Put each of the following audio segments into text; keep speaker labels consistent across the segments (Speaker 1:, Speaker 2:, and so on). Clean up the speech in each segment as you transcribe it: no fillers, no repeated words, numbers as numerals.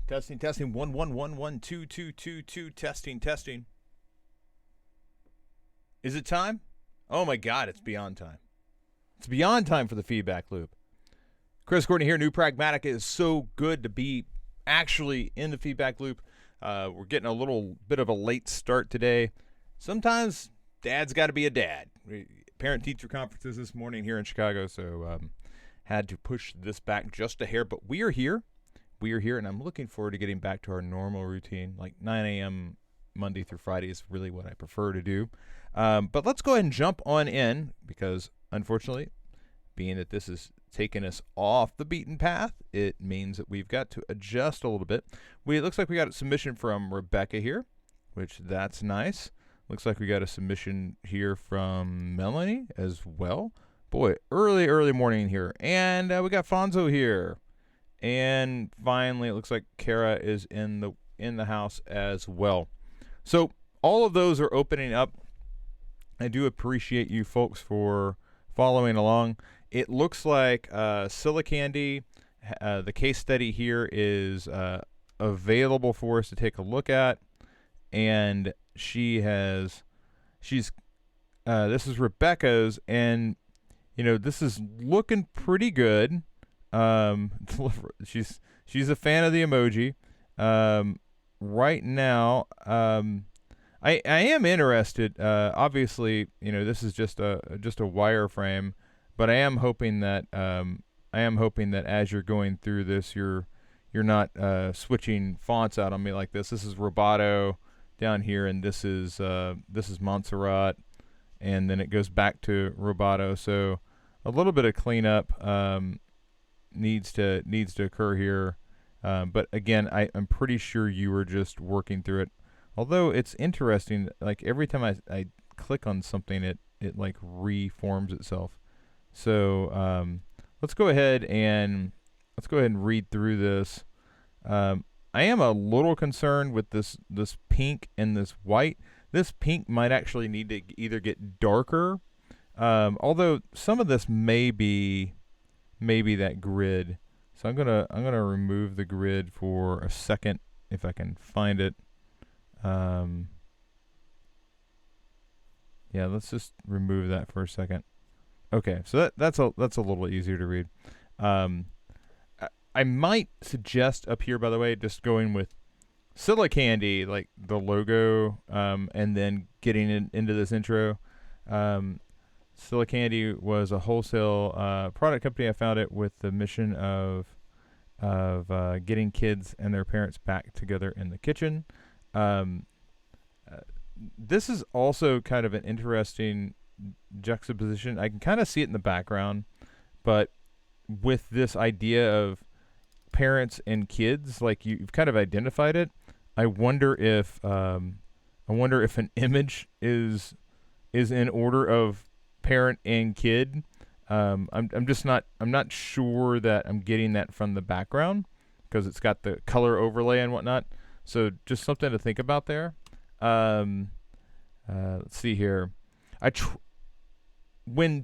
Speaker 1: Testing, testing. 1 1 1 1 2 2 2 2. Testing. Is it time? Oh my God, it's beyond time. It's beyond time for the feedback loop. Chris Courtney here, New Pragmatic. It is so good to be actually in the feedback loop. We're getting a little bit of a late start today. Sometimes dad's got to be a dad. Parent-teacher conferences this morning here in Chicago, so had to push this back just a hair. But we are here. And I'm looking forward to getting back to our normal routine. Like 9 a.m. Monday through Friday is really what I prefer to do. But let's go ahead and jump on in because, unfortunately, being that this is taking us off the beaten path, it means that we've got to adjust a little bit. It looks like we got a submission from Rebecca here, which that's nice. Looks like we got a submission here from Melanie as well. Boy, early morning here. And we got Fonzo here. And finally, it looks like Kara is in the house as well. So all of those are opening up. I do appreciate you folks for following along. It looks like Silicandy, the case study here is available for us to take a look at, and this is Rebecca's, and this is looking pretty good. She's a fan of the emoji. Right now, I am interested. Obviously, this is just a wireframe, but I am hoping that as you're going through this, you're not switching fonts out on me like this. This is Roboto down here, and this is Montserrat, and then it goes back to Roboto. So a little bit of cleanup needs to occur here. But again, I'm pretty sure you were just working through it. Although it's interesting, like every time I click on something, it like reforms itself. So let's go ahead and read through this. I am a little concerned with this pink and this white. This pink might actually need to either get darker, although some of this may be that grid. So I'm gonna remove the grid for a second if I can find it. Yeah, let's just remove that for a second. Okay, so that's a little easier to read. I might suggest up here, by the way, just going with Silicandy, like the logo, and then getting into this intro. Silicandy was a wholesale product company. I founded with the mission of getting kids and their parents back together in the kitchen. This is also kind of an interesting juxtaposition. I can kind of see it in the background, but with this idea of parents and kids, like you've kind of identified it. I wonder if an image is in order of parent and kid. I'm not sure that I'm getting that from the background because it's got the color overlay and whatnot. So just something to think about there. Let's see here. When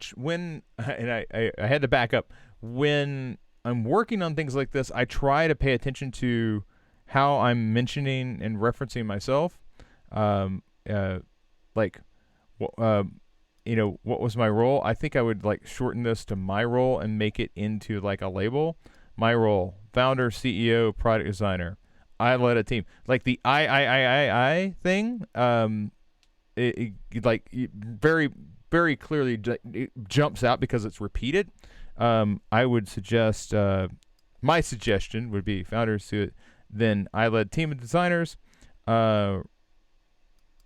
Speaker 1: I had to back up. When I'm working on things like this, I try to pay attention to how I'm mentioning and referencing myself. What was my role? I think I would like shorten this to my role and make it into like a label. My role: founder, CEO, product designer. I led a team. Like the I thing. Very, very clearly it jumps out because it's repeated. I would suggest, my suggestion would be founders to it. Then I led team of designers,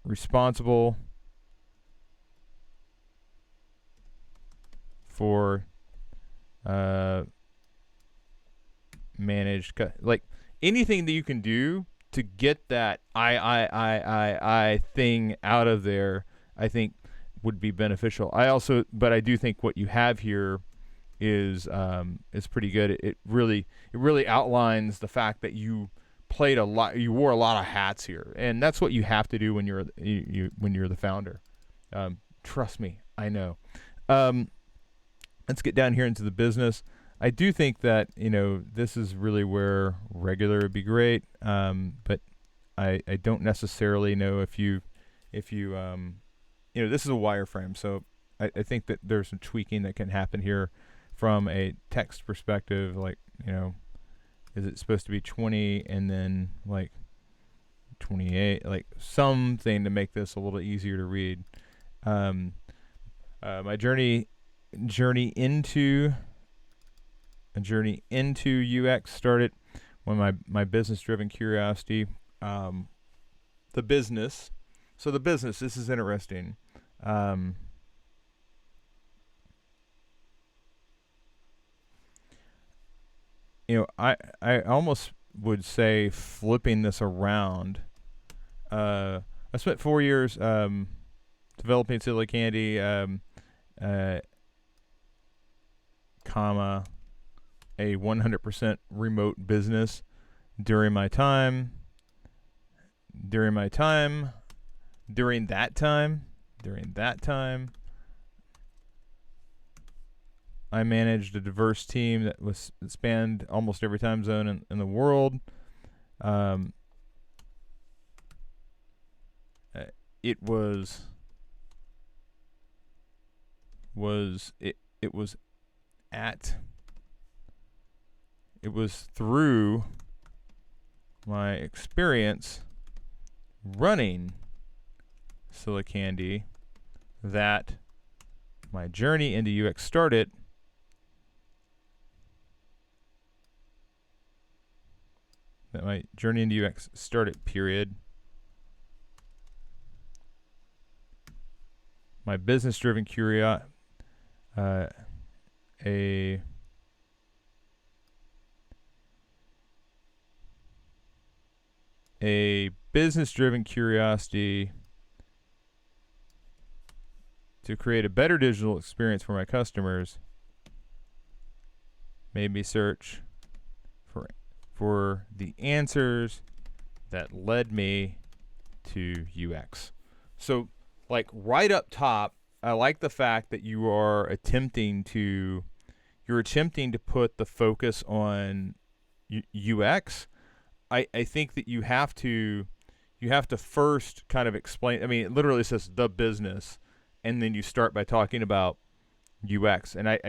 Speaker 1: responsible for managed, like anything that you can do to get that I thing out of there, I think would be beneficial. But I do think what you have here is pretty good. It really outlines the fact that you wore a lot of hats here, and that's what you have to do when you're the founder. Trust me, I know. Let's get down here into the business. I do think that this is really where regular would be great. But I don't necessarily know if you this is a wireframe, so I think that there's some tweaking that can happen here from a text perspective. Like, is it supposed to be 20 and then like 28? Like something to make this a little easier to read. My journey into UX started when my business driven curiosity, the business. So the business, this is interesting. I almost would say flipping this around. I spent 4 years developing Silly Candy, comma, a 100% remote business during that time, I managed a diverse team that spanned almost every time zone in the world. It was through my experience running Silicandy that my journey into UX started. Period. My business-driven curiosity, a business-driven curiosity to create a better digital experience for my customers made me search for the answers that led me to UX. So, like right up top, I like the fact that you are attempting to put the focus on UX. I think that you have to first kind of explain. I mean, it literally says the business, and then you start by talking about UX. And I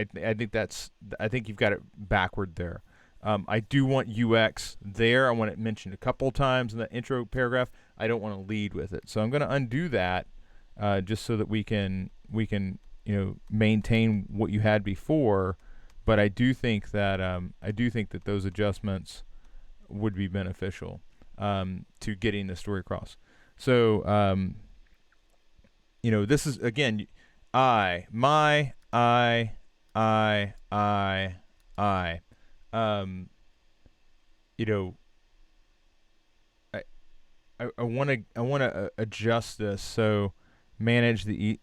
Speaker 1: think you've got it backward there. I do want UX there. I want it mentioned a couple times in the intro paragraph. I don't want to lead with it, so I'm going to undo that just so that we can maintain what you had before. But I do think that those adjustments would be beneficial to getting the story across. So this is again, I. I want to adjust this. So manage the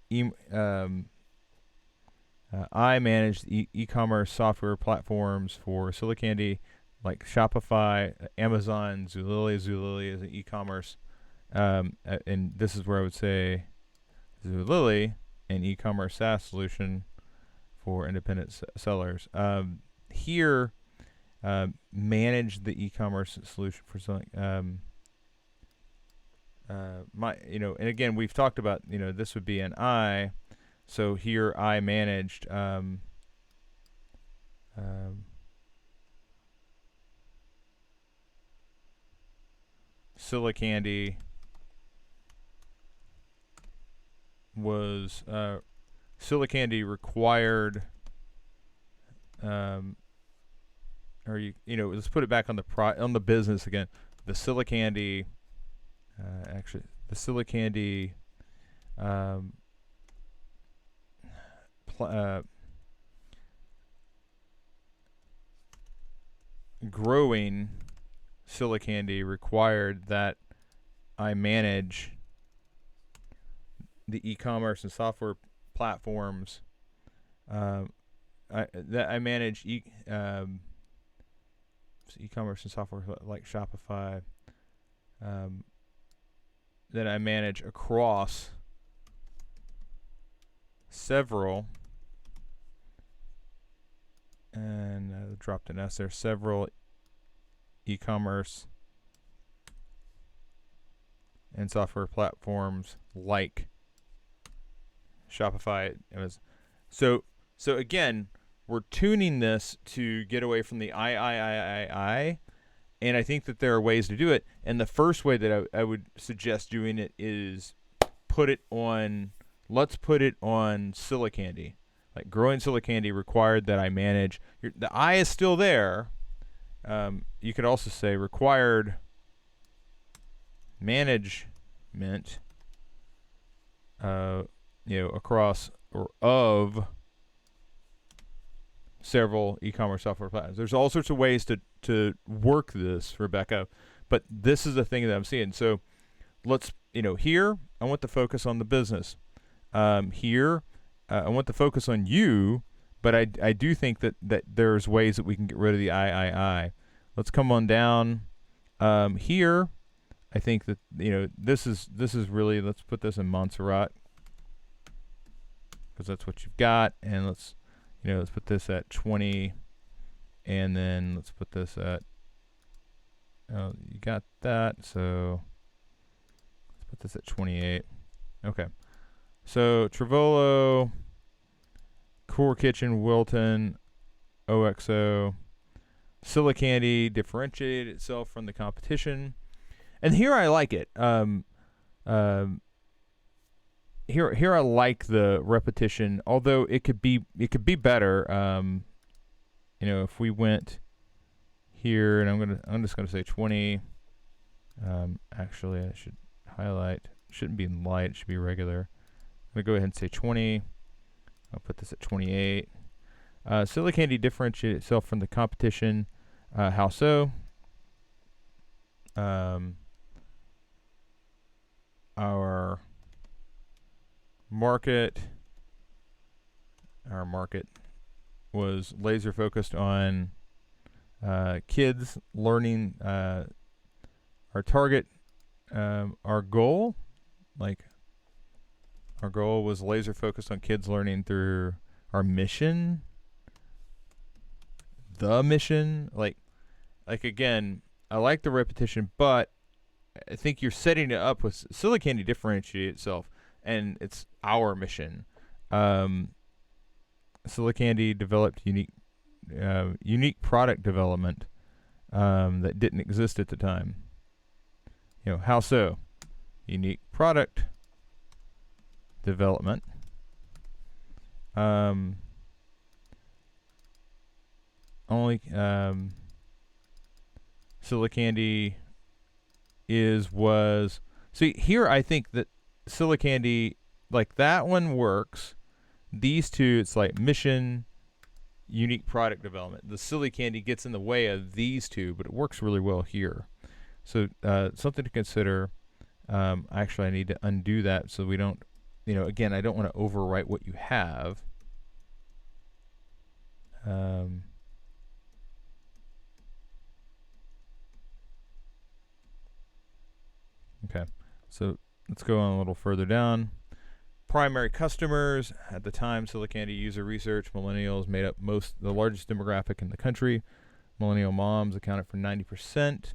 Speaker 1: I manage the e-commerce software platforms for Silicandy, like Shopify, Amazon, Zulily. Zulily is an e-commerce, and this is where I would say Zulily, an e-commerce SaaS solution for independent sellers. Here, manage the e-commerce solution for selling. And again, we've talked about, this would be an I. So here I managed Silicandy was Silicandy required let's put it back on the business again. The Silicandy growing Silicandy required that I manage the e-commerce and software platforms. I manage e-commerce and software like Shopify. That I manage across several and dropped an S there. Several e-commerce and software platforms like Shopify. It was so again, we're tuning this to get away from the I, and I think that there are ways to do it. And the first way that I would suggest doing it is let's put it on Silicandy. Like growing Silicandy required that I manage. The I is still there. You could also say required management, across or of several e-commerce software platforms. There's all sorts of ways to work this, Rebecca, but this is the thing that I'm seeing. So let's, here I want to focus on the business. Here I want to focus on you, but I do think that there's ways that we can get rid of the I. Let's come on down. Here, I think that this is really, let's put this in Montserrat because that's what you've got, and let's put this at 20, and then let's put this at you got that, so let's put this at 28. Okay, so Trevolo, Core Kitchen, Wilton, OXO, Silicandy differentiated itself from the competition, and here I like it. Here I like the repetition, although it could be better. If we went here, and I'm just gonna say 20. Actually, I should highlight. It shouldn't be in light. It should be regular. I'm gonna go ahead and say 20. I'll put this at 28. Silicandy differentiated itself from the competition. How so? Our market was laser focused on kids learning. Our target, our goal was laser focused on kids learning through our mission. The mission, like again, I like the repetition, but I think you're setting it up with Silicandy differentiate itself, and it's our mission. Silicandy developed unique product development that didn't exist at the time. How so? Unique product development. Only Silicandy was. See, here I think that Silicandy, like that one works. These two, it's like mission, unique product development. The Silicandy gets in the way of these two, but it works really well here. So something to consider. Actually, I need to undo that so we don't, again, I don't want to overwrite what you have. Okay, so let's go on a little further down. Primary customers at the time, Silicandy user research, millennials made up the largest demographic in the country. Millennial moms accounted for 90%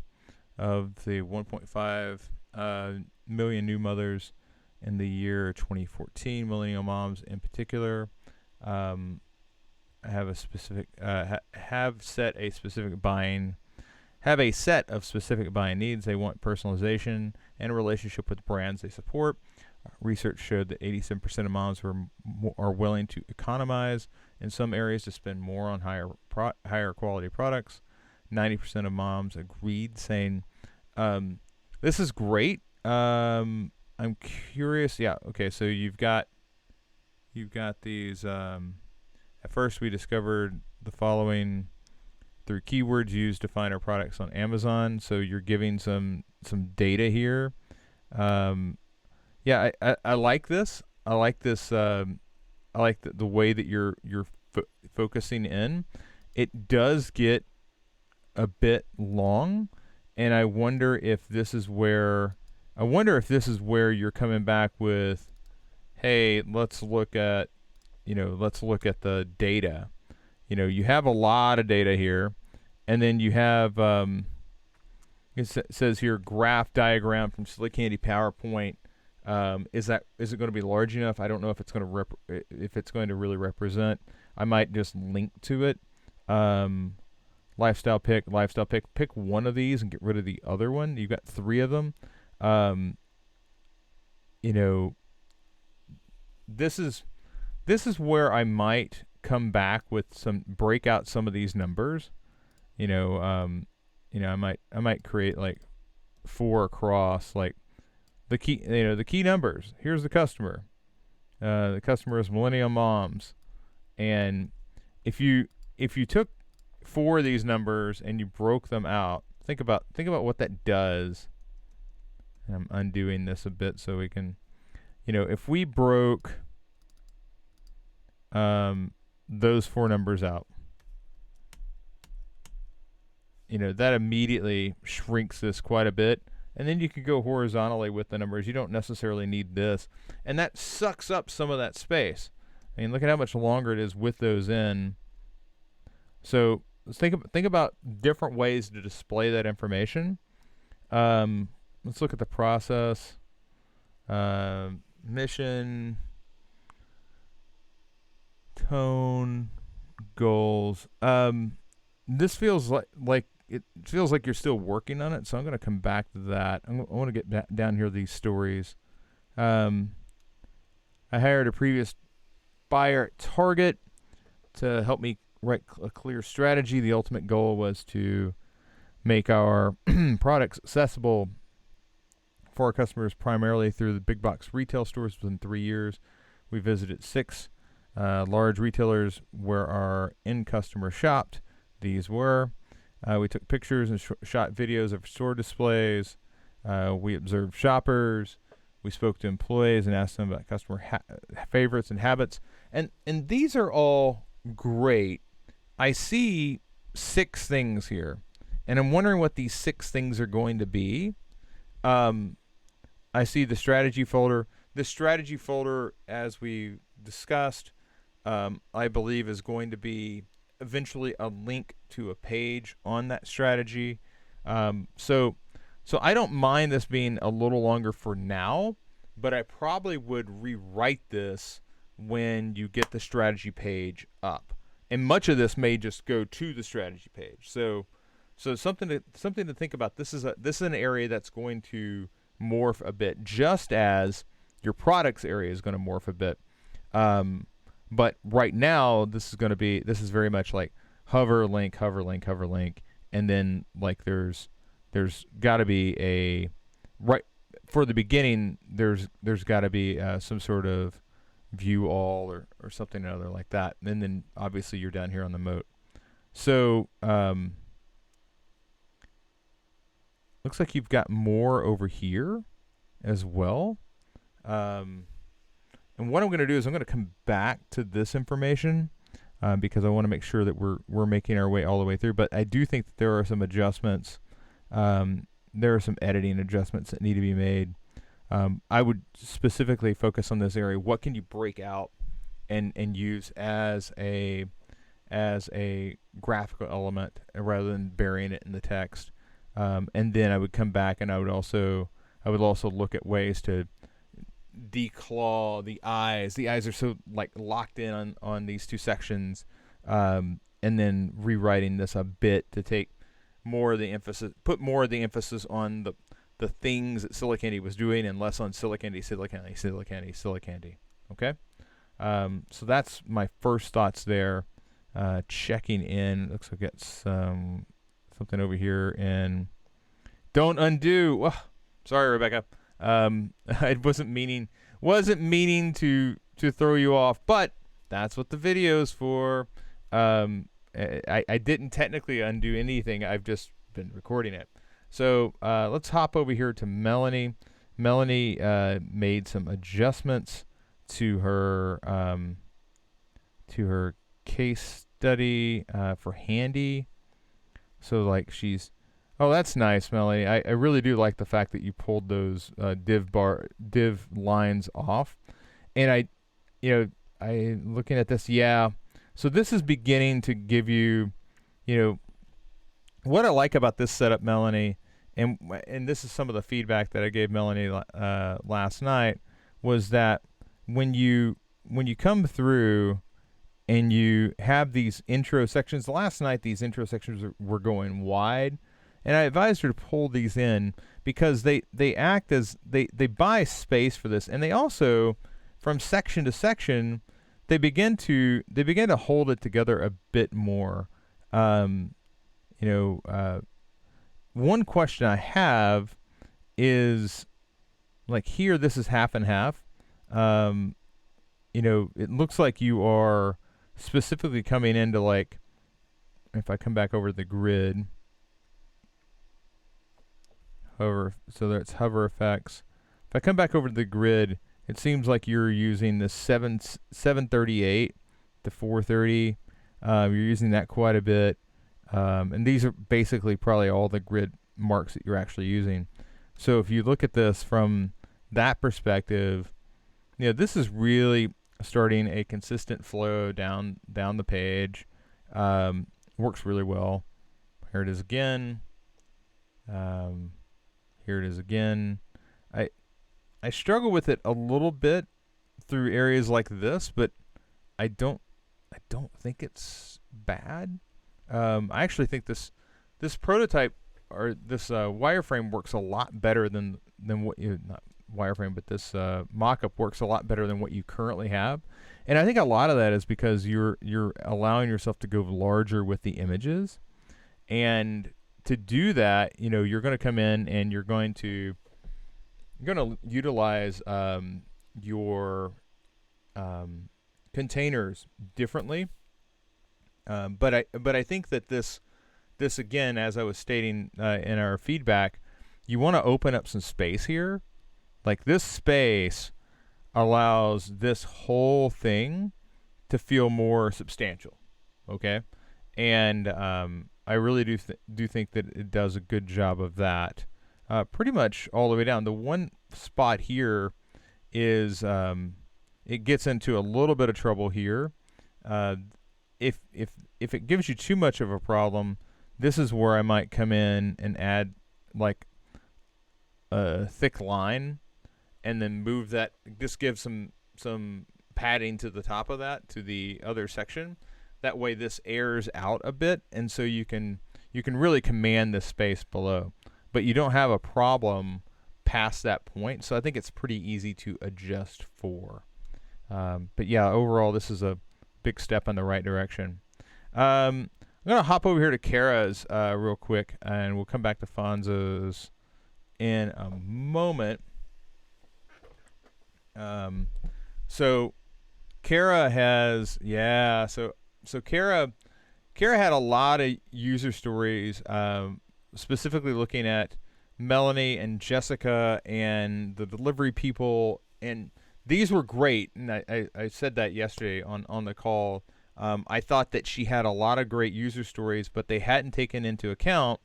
Speaker 1: of the 1.5 million new mothers in the year 2014. Millennial moms, in particular, have a set of specific buying needs. They want personalization and a relationship with brands they support. Research showed that 87% of moms are willing to economize in some areas to spend more on higher quality products. 90% of moms agreed, saying, "This is great. I'm curious." Yeah. Okay. So you've got these. At first, we discovered the following through keywords used to find our products on Amazon. So you're giving some data here. Yeah, I like this. I like this. I like the way that you're focusing in. It does get a bit long, and I wonder if this is where you're coming back with, hey, let's look at the data. you have a lot of data here, and then you have says here graph diagram from Silly Candy PowerPoint. Is it going to be large enough? I don't know if it's going to really represent. I might just link to it. Lifestyle pick. Pick one of these and get rid of the other one. You've got 3 of them. This is where I might come back with break out some of these numbers. I might create like 4 across, like the key numbers. Here's the customer. The customer is millennial moms, and if you took 4 of these numbers and you broke them out, think about what that does. And I'm undoing this a bit so we can, if we broke those 4 numbers out, that immediately shrinks this quite a bit. And then you could go horizontally with the numbers. You don't necessarily need this. And that sucks up some of that space. I mean, look at how much longer it is with those in. So let's think about different ways to display that information. Let's look at the process. Mission, tone, goals. This feels like it feels like you're still working on it, so I'm going to come back to that. I want to get down here these stories. I hired a previous buyer at Target to help me write a clear strategy. The ultimate goal was to make our products accessible for our customers primarily through the big box retail stores. Within 3 years, we visited 6 large retailers where our end customer shopped. These were. We took pictures and shot videos of store displays. We observed shoppers. We spoke to employees and asked them about customer favorites and habits. And these are all great. I see 6 things here, and I'm wondering what these 6 things are going to be. I see the strategy folder. The strategy folder, as we discussed, I believe is going to be eventually a link to a page on that strategy. So I don't mind this being a little longer for now, but I probably would rewrite this when you get the strategy page up. And much of this may just go to the strategy page. So something to think about. This is an area that's going to morph a bit, just as your products area is going to morph a bit. But right now, this is very much like hover link, and then like there's got to be a right for the beginning. There's got to be some sort of view all or something or other like that, and then obviously you're down here on the moat. So looks like you've got more over here as well. And what I'm going to do is I'm going to come back to this information because I want to make sure that we're making our way all the way through. But I do think that there are some adjustments. There are some editing adjustments that need to be made. I would specifically focus on this area. What can you break out and use as a graphical element rather than burying it in the text? And then I would come back and I would also look at ways to declaw the eyes. The eyes are so like locked in on these 2 sections, and then rewriting this a bit to take more of the emphasis, put more of the emphasis on the things that Silly Candy was doing and less on Silly Candy. Okay, so that's my first thoughts there. Checking in. Looks like it's something over here, and don't undo. Oh, sorry, Rebecca. I wasn't meaning to throw you off, but that's what the video's for. I didn't technically undo anything. I've just been recording it. So let's hop over here to Melanie. Melanie made some adjustments to her case study for Handy. So like she's. Oh, that's nice, Melanie. I really do like the fact that you pulled those div lines off. And I looking at this, yeah, So this is beginning to give you, you know, what I like about this setup, Melanie, and this is some of the feedback that I gave Melanie last night, was that when you come through and you have these intro sections. Last night, these intro sections were going wide, and I advised her to pull these in because they act as they buy space for this, and they also, from section to section, they begin to hold it together a bit more. One question I have is, like here, this is half and half. It looks like you are specifically coming into, like, if I come back over the grid, hover, so that's hover effects. If I come back over to the grid, it seems like you're using the 738 to 430. You're using that quite a bit. And these are basically probably all the grid marks that you're actually using. So if you look at this from that perspective, this is really starting a consistent flow down the page. Works really well. Here it is again. Here it is again. I struggle with it a little bit through areas like this, but I don't think it's bad. I actually think this prototype, or this wireframe, works a lot better than what you, not wireframe, but this mock-up works a lot better than what you currently have. And I think a lot of that is because you're allowing yourself to go larger with the images. And to do that, you're going to come in and you're going to utilize your containers differently. But I think that this again, as I was stating in our feedback, you want to open up some space here. Like, this space allows this whole thing to feel more substantial, okay? And I really do think that it does a good job of that, pretty much all the way down. The one spot here is it gets into a little bit of trouble here. If it gives you too much of a problem, this is where I might come in and add, like, a thick line, and then move that. Just give some padding to the top of that, to the other section. That way this airs out a bit, and so you can really command the space below. But you don't have a problem past that point, so I think it's pretty easy to adjust for. But yeah, overall, this is a big step in the right direction. I'm going to hop over here to Kara's real quick, and we'll come back to Fonzo's in a moment. So Kara has, so Kara had a lot of user stories, specifically looking at Melanie and Jessica and the delivery people, and these were great. And I said that yesterday on the call. I thought that she had a lot of great user stories, but they hadn't taken into account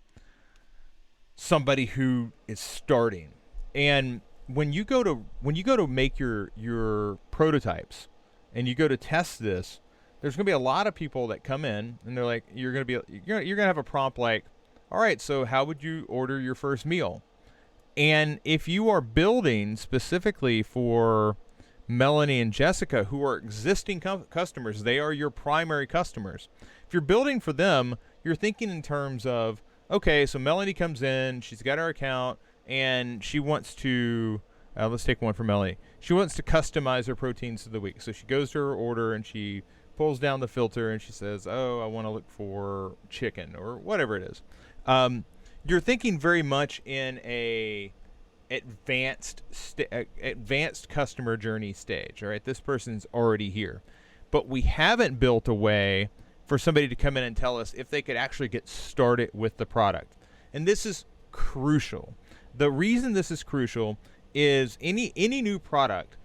Speaker 1: somebody who is starting. And when you go to make your prototypes and you go to test this, there's going to be a lot of people that come in and they're like, you're going to have a prompt like, all right, so how would you order your first meal? And if you are building specifically for Melanie and Jessica, who are existing customers, they are your primary customers. If you're building for them, you're thinking in terms of, okay, so Melanie comes in, she's got her account, and she wants to, let's take one for Melanie. She wants to customize her proteins of the week. So she goes to her order and she pulls down the filter and she says, oh, I want to look for chicken or whatever it is. You're thinking very much in a advanced customer journey stage. All right, this person's already here, but we haven't built a way for somebody to come in and tell us if they could actually get started with the product. And this is crucial. The reason this is crucial is any new product,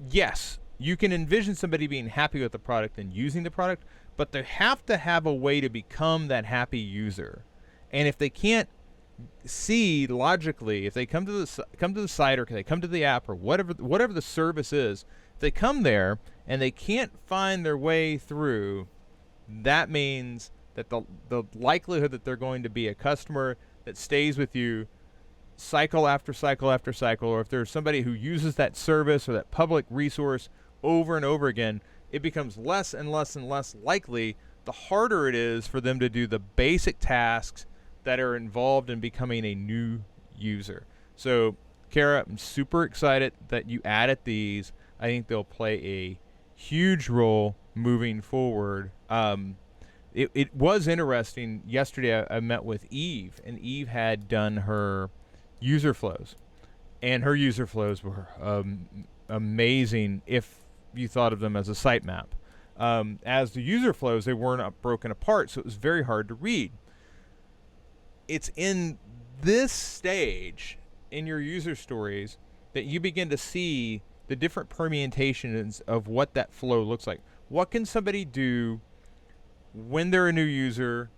Speaker 1: yes, you can envision somebody being happy with the product and using the product, but they have to have a way to become that happy user. And if they can't see logically, if they come to the site, or they come to the app, or whatever the service is, if they come there and they can't find their way through, that means that the likelihood that they're going to be a customer that stays with you cycle after cycle after cycle, or if there's somebody who uses that service or that public resource over and over again, it becomes less and less and less likely the harder it is for them to do the basic tasks that are involved in becoming a new user. So, Kara, I'm super excited that you added these. I think they'll play a huge role moving forward. It was interesting. Yesterday I met with Eve, and Eve had done her user flows, and her user flows were amazing if you thought of them as a sitemap. As the user flows, they weren't broken apart, so it was very hard to read. It's in this stage in your user stories that you begin to see the different permutations of what that flow looks like. What can somebody do when they're a new user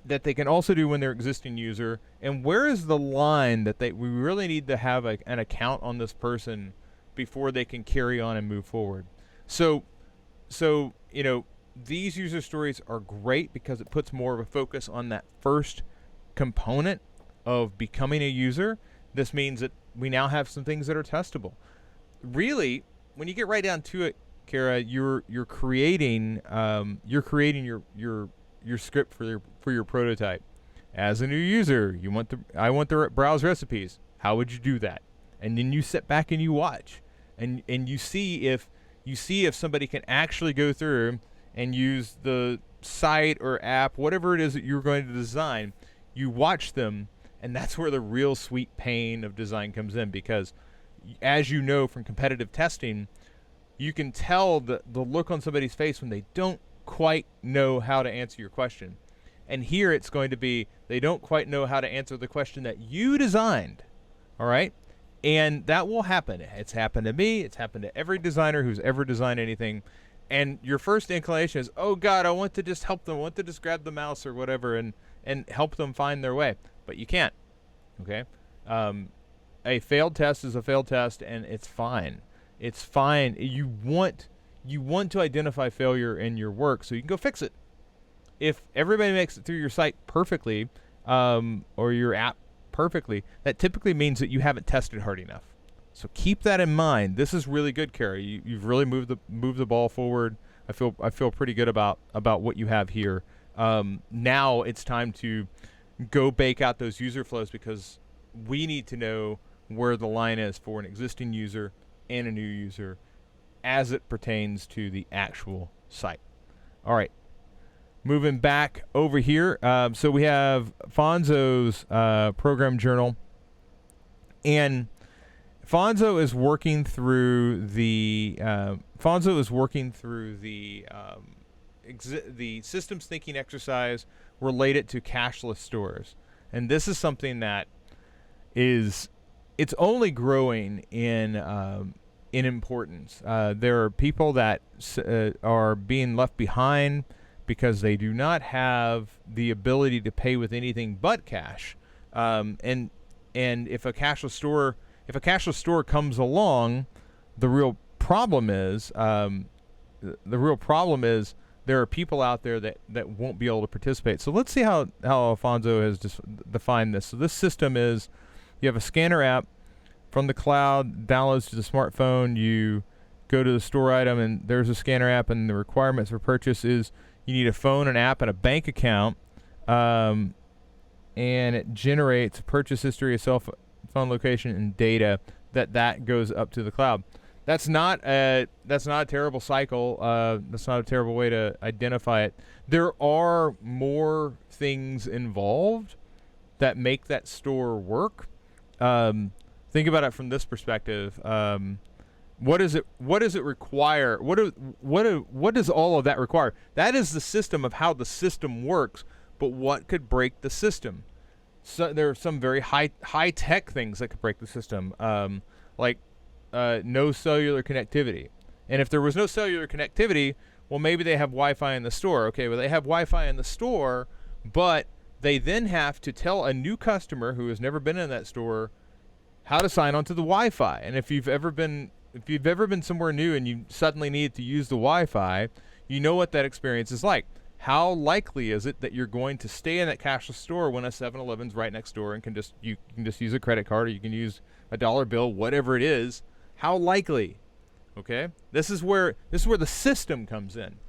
Speaker 1: that they can also do when they're existing user, and where is the line that we really need to have an account on this person before they can carry on and move forward. So these user stories are great because it puts more of a focus on that first component of becoming a user. This means that we now have some things that are testable. Really, when you get right down to it, Kara, you're creating your script for your prototype. As a new user, I want the browse recipes. How would you do that? And then you sit back and you watch, and you see if somebody can actually go through and use the site or app, whatever it is that you're going to design. You watch them, and that's where the real sweet pain of design comes in, because as you know from competitive testing, you can tell the look on somebody's face when they don't quite know how to answer your question. And here it's going to be they don't quite know how to answer the question that you designed. All right? And that will happen. It's happened to me. It's happened to every designer who's ever designed anything. And your first inclination is, oh, God, I want to just help them. I want to just grab the mouse or whatever and help them find their way. But you can't. Okay? A failed test is a failed test, and it's fine. It's fine. You want to identify failure in your work so you can go fix it. If everybody makes it through your site perfectly, or your app perfectly, that typically means that you haven't tested hard enough. So keep that in mind. This is really good, Carrie. You've really moved the ball forward. I feel pretty good about what you have here. Now it's time to go bake out those user flows, because we need to know where the line is for an existing user and a new user as it pertains to the actual site. All right. Moving back over here. So we have Fonzo's program journal. And Fonzo is working through the the systems thinking exercise related to cashless stores. And this is something that it's only growing in importance. There are people that are being left behind because they do not have the ability to pay with anything but cash. And if a cashless store comes along, the real problem is there are people out there that won't be able to participate. So let's see how Alfonso has defined this. So this system is, you have a scanner app from the cloud, downloads to the smartphone. You go to the store item, and there's a scanner app, and the requirements for purchase is you need a phone, an app, and a bank account. And it generates a purchase history, a cell phone location, and data that goes up to the cloud. That's not a terrible cycle. That's not a terrible way to identify it. There are more things involved that make that store work. Think about it from this perspective. What does it require? What does all of that require? That is the system of how the system works. But what could break the system? So there are some very high tech things that could break the system, like no cellular connectivity. And if there was no cellular connectivity, well, maybe they have Wi-Fi in the store. Okay, well, they have Wi-Fi in the store, but they then have to tell a new customer who has never been in that store how to sign on to the Wi-Fi. And if you've ever been if you've ever been somewhere new and you suddenly need to use the Wi-Fi, you know what that experience is like. How likely is it that you're going to stay in that cashless store when a 7-Eleven's right next door and you can just use a credit card, or you can use a dollar bill, whatever it is? How likely? Okay, this is where the system comes in.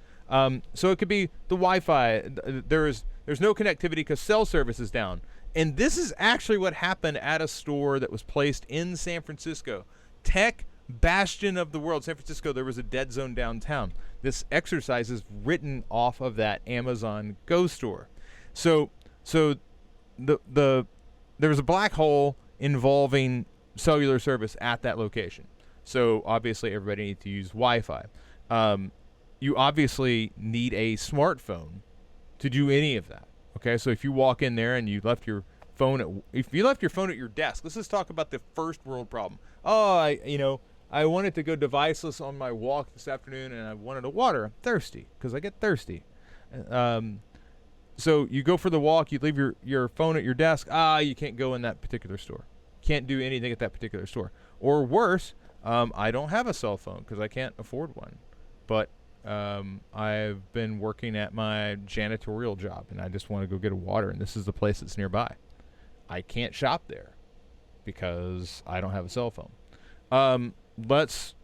Speaker 1: So it could be the Wi-Fi. There's no connectivity because cell service is down. And this is actually what happened at a store that was placed in San Francisco. Tech bastion of the world, San Francisco. There was a dead zone downtown. This exercise is written off of that Amazon Go store. So there was a black hole involving cellular service at that location. So obviously everybody needs to use Wi-Fi. You obviously need a smartphone to do any of that. Okay, so if you walk in there and you left your phone at your desk, let's just talk about the first world problem. Oh, I wanted to go deviceless on my walk this afternoon, and I wanted a water. I'm thirsty because I get thirsty. So you go for the walk. You leave your phone at your desk. You can't go in that particular store. Can't do anything at that particular store. Or worse, I don't have a cell phone because I can't afford one. But I've been working at my janitorial job, and I just want to go get a water, and this is the place that's nearby. I can't shop there because I don't have a cell phone. Let's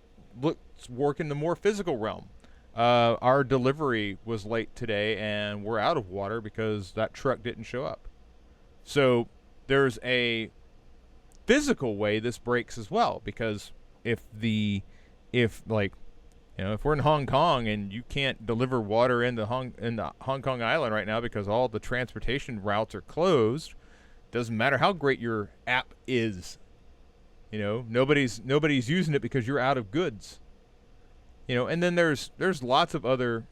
Speaker 1: work in the more physical realm. Our delivery was late today, and we're out of water because that truck didn't show up. So there's a physical way this breaks as well, because if we're in Hong Kong and you can't deliver water in the Hong Kong island right now because all the transportation routes are closed, doesn't matter how great your app is. Nobody's using it because you're out of goods. And then there's lots. Do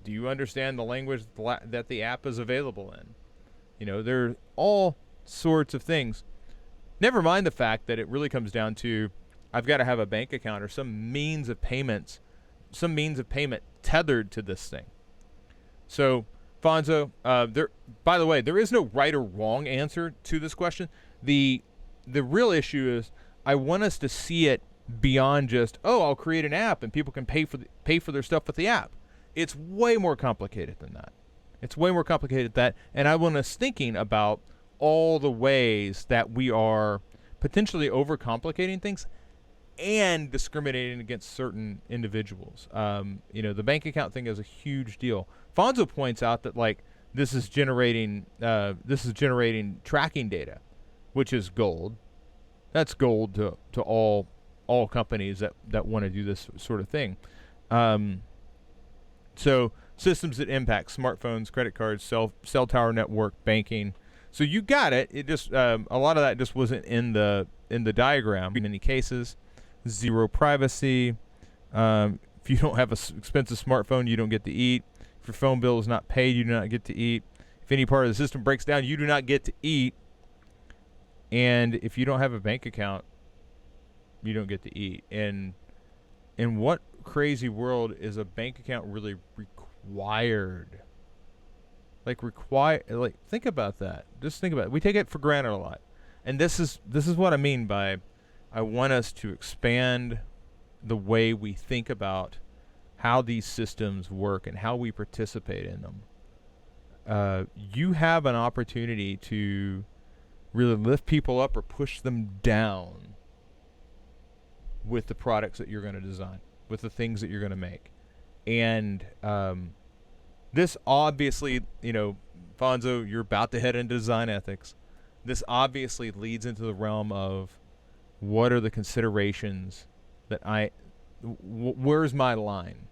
Speaker 1: you understand the language that the app is available in? There are all sorts of things. Never mind the fact that it really comes down to, I've got to have a bank account or some means of payment tethered to this thing. So, Fonzo, by the way, there is no right or wrong answer to this question. The real issue is, I want us to see it beyond just, I'll create an app and people can pay for their stuff with the app. It's way more complicated than that. And I want us thinking about all the ways that we are potentially overcomplicating things and discriminating against certain individuals. The bank account thing is a huge deal. Fonzo points out that this is generating tracking data, which is gold. That's gold to all companies that want to do this sort of thing. So systems that impact smartphones, credit cards, cell tower network, banking. So you got it. It just a lot of that just wasn't in the diagram. In many cases, zero privacy. If you don't have an expensive smartphone, you don't get to eat. If your phone bill is not paid, you do not get to eat. If any part of the system breaks down, you do not get to eat. And if you don't have a bank account, you don't get to eat. And in what crazy world is a bank account really required? Think about that. Just think about it. We take it for granted a lot. And this is what I mean by, I want us to expand the way we think about how these systems work and how we participate in them. You have an opportunity to really lift people up or push them down with the products that you're going to design, with the things that you're going to make. And this obviously, Fonzo, you're about to head into design ethics. This obviously leads into the realm of, what are the considerations that where's my line?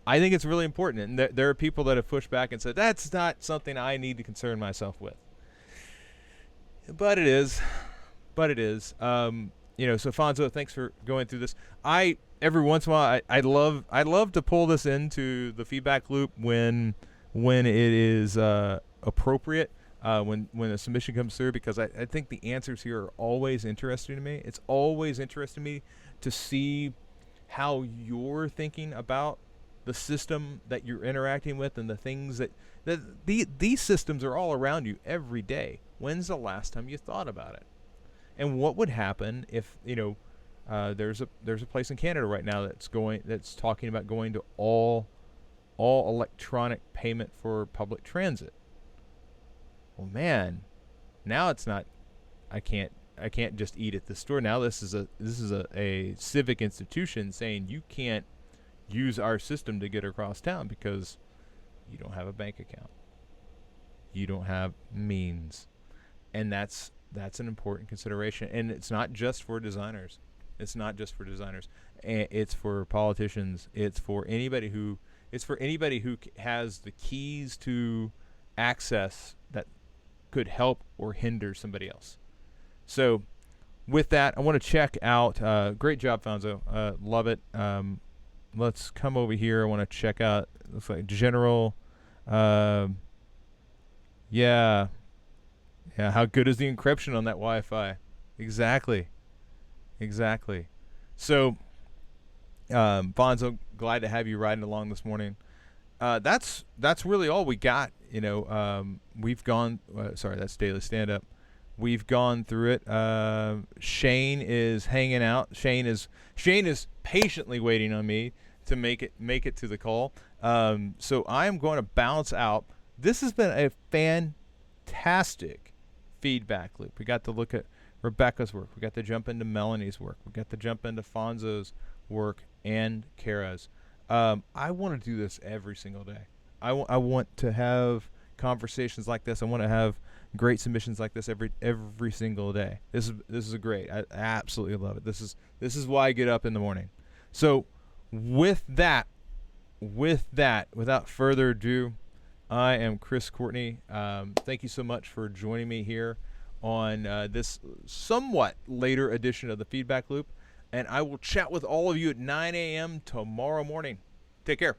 Speaker 1: I think it's really important. And there are people that have pushed back and said, that's not something I need to concern myself with. But it is. So Fonzo, thanks for going through this. Every once in a while, I love to pull this into the feedback loop when it is appropriate, when a submission comes through, because I think the answers here are always interesting to me. It's always interesting to me to see how you're thinking about the system that you're interacting with and the things that these systems are all around you every day. When's the last time you thought about it? And what would happen if, There's a place in Canada right now that's talking about going to all electronic payment for public transit. Well, man, now it's not. I can't just eat at the store. Now this is a civic institution saying you can't use our system to get across town because you don't have a bank account. You don't have means, and that's an important consideration. And it's not just for designers. It's not just for designers. It's for politicians. It's for anybody who has the keys to access that could help or hinder somebody else. So with that, I want to check out. Great job, Fonzo. Love it. Let's come over here. I want to check out. Looks like general. Yeah. How good is the encryption on that Wi-Fi? Exactly. So, Fonzo, glad to have you riding along this morning. That's really all we got. We've gone. Sorry, that's Daily Stand Up. We've gone through it. Shane is hanging out. Shane is patiently waiting on me to make it to the call. So I am going to bounce out. This has been a fantastic feedback loop. We got to look at Rebecca's work. We got to jump into Melanie's work. We got to jump into Fonzo's work and Kara's. I want to do this every single day. I want to have conversations like this. I want to have great submissions like this every single day. This is great. I absolutely love it. This is why I get up in the morning. So with that, without further ado, I am Chris Courtney. Thank you so much for joining me here on this somewhat later edition of the Feedback Loop. And I will chat with all of you at 9 a.m. tomorrow morning. Take care.